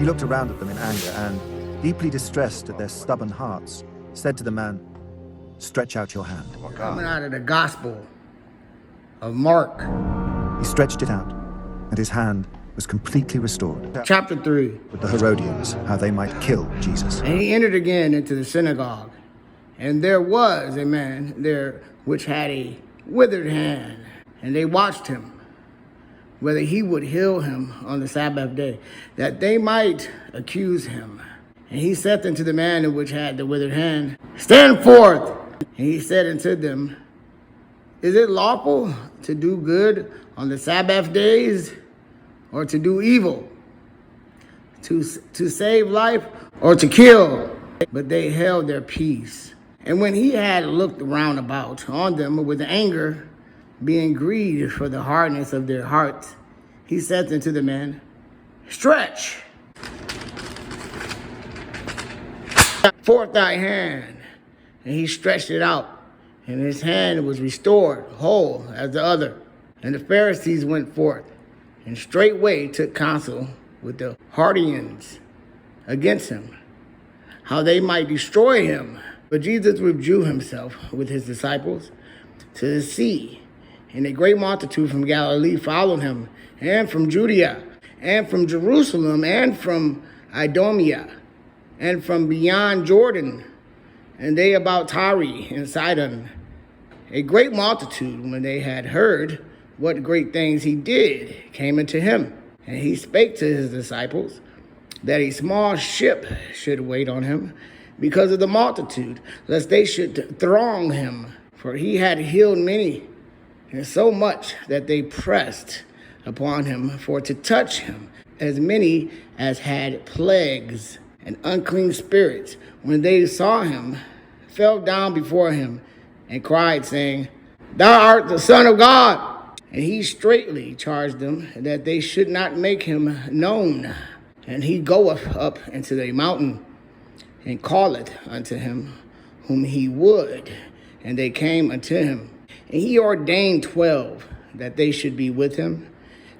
He looked around at them in anger and, deeply distressed at their stubborn hearts, said to the man, "Stretch out your hand." Coming out of the Gospel of Mark, He stretched it out, and his hand was completely restored. chapter 3. With the Herodians, how they might kill Jesus. And he entered again into the synagogue, and there was a man there which had a withered hand, and they watched him, whether he would heal him on the Sabbath day, that they might accuse him. And he said unto the man which had the withered hand, "Stand forth." And he said unto them, "Is it lawful to do good on the Sabbath days, or to do evil? To save life, or to kill?" But they held their peace. And when he had looked round about on them with anger, being grieved for the hardness of their hearts, he said unto the man, "Stretch forth thy hand." And he stretched it out, and his hand was restored whole as the other. And the Pharisees went forth, and straightway took counsel with the Herodians against him, how they might destroy him. But Jesus withdrew himself with his disciples to the sea, and a great multitude from Galilee followed him, and from Judea, and from Jerusalem, and from Idumea, and from beyond Jordan, and they about Tyre and Sidon. A great multitude, when they had heard what great things he did, came unto him. And he spake to his disciples that a small ship should wait on him because of the multitude, lest they should throng him. For he had healed many, and so much that they pressed upon him for to touch him, as many as had plagues and unclean spirits, when they saw him, fell down before him and cried, saying, "Thou art the Son of God." And he straitly charged them that they should not make him known. And he goeth up into the mountain, and calleth unto him whom he would. And they came unto him. And he ordained 12, that they should be with him,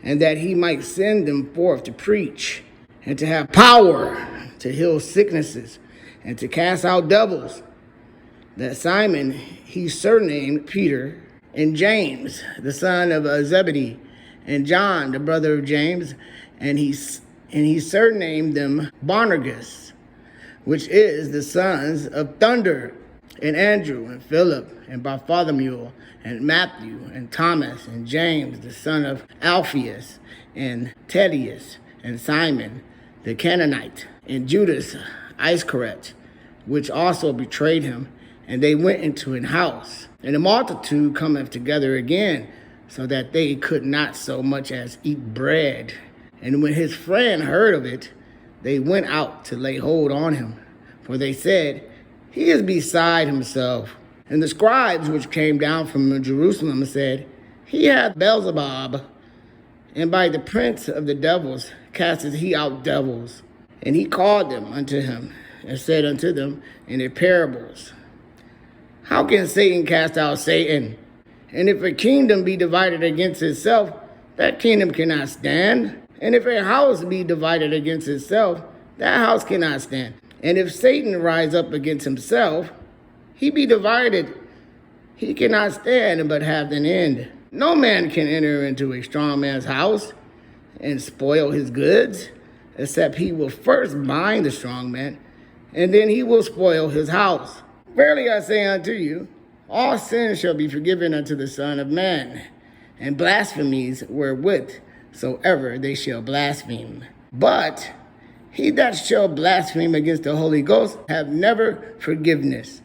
and that he might send them forth to preach, and to have power to heal sicknesses, and to cast out devils. That Simon he surnamed Peter, and James, the son of Zebedee, and John, the brother of James, and he surnamed them Boanerges, which is the sons of thunder, and Andrew, and Philip, and Bartholomew, and Matthew, and Thomas, and James, the son of Alphaeus, and Thaddeus, and Simon, the Canaanite, and Judas Iscariot, which also betrayed him. And they went into an house, and the multitude cometh together again, so that they could not so much as eat bread. And when his friend heard of it, they went out to lay hold on him. For they said, "He is beside himself." And the scribes which came down from Jerusalem said, "He hath Beelzebub, and by the prince of the devils casteth he out devils." And he called them unto him, and said unto them in their parables, "How can Satan cast out Satan? And if a kingdom be divided against itself, that kingdom cannot stand. And if a house be divided against itself, that house cannot stand. And if Satan rise up against himself, he be divided, he cannot stand, but have an end. No man can enter into a strong man's house and spoil his goods, except he will first bind the strong man, and then he will spoil his house. Verily I say unto you, all sins shall be forgiven unto the Son of Man, and blasphemies wherewith soever they shall blaspheme. But he that shall blaspheme against the Holy Ghost have never forgiveness,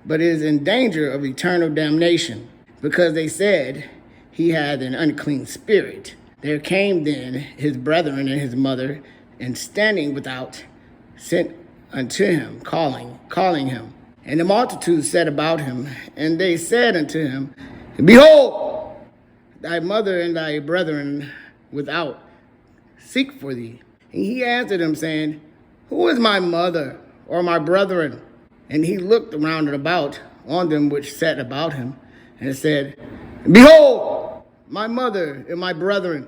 but is in danger of eternal damnation, because they said he had an unclean spirit. There came then his brethren and his mother, and standing without, sent unto him, calling him. And the multitude said about him, and they said unto him, "Behold, thy mother and thy brethren without seek for thee." And he answered them, saying, "Who is my mother or my brethren?" And he looked round about on them which sat about him, and said, "Behold, my mother and my brethren.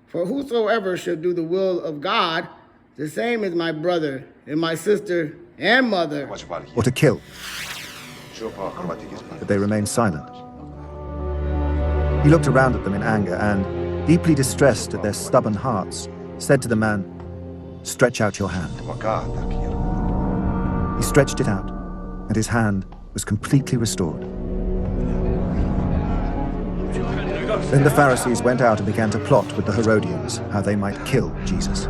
For whosoever shall do the will of God, the same as my brother and my sister and mother. or to kill. But they remained silent. He looked around at them in anger and, deeply distressed at their stubborn hearts, said to the man, "Stretch out your hand." He stretched it out, and his hand was completely restored. Then the Pharisees went out and began to plot with the Herodians how they might kill Jesus.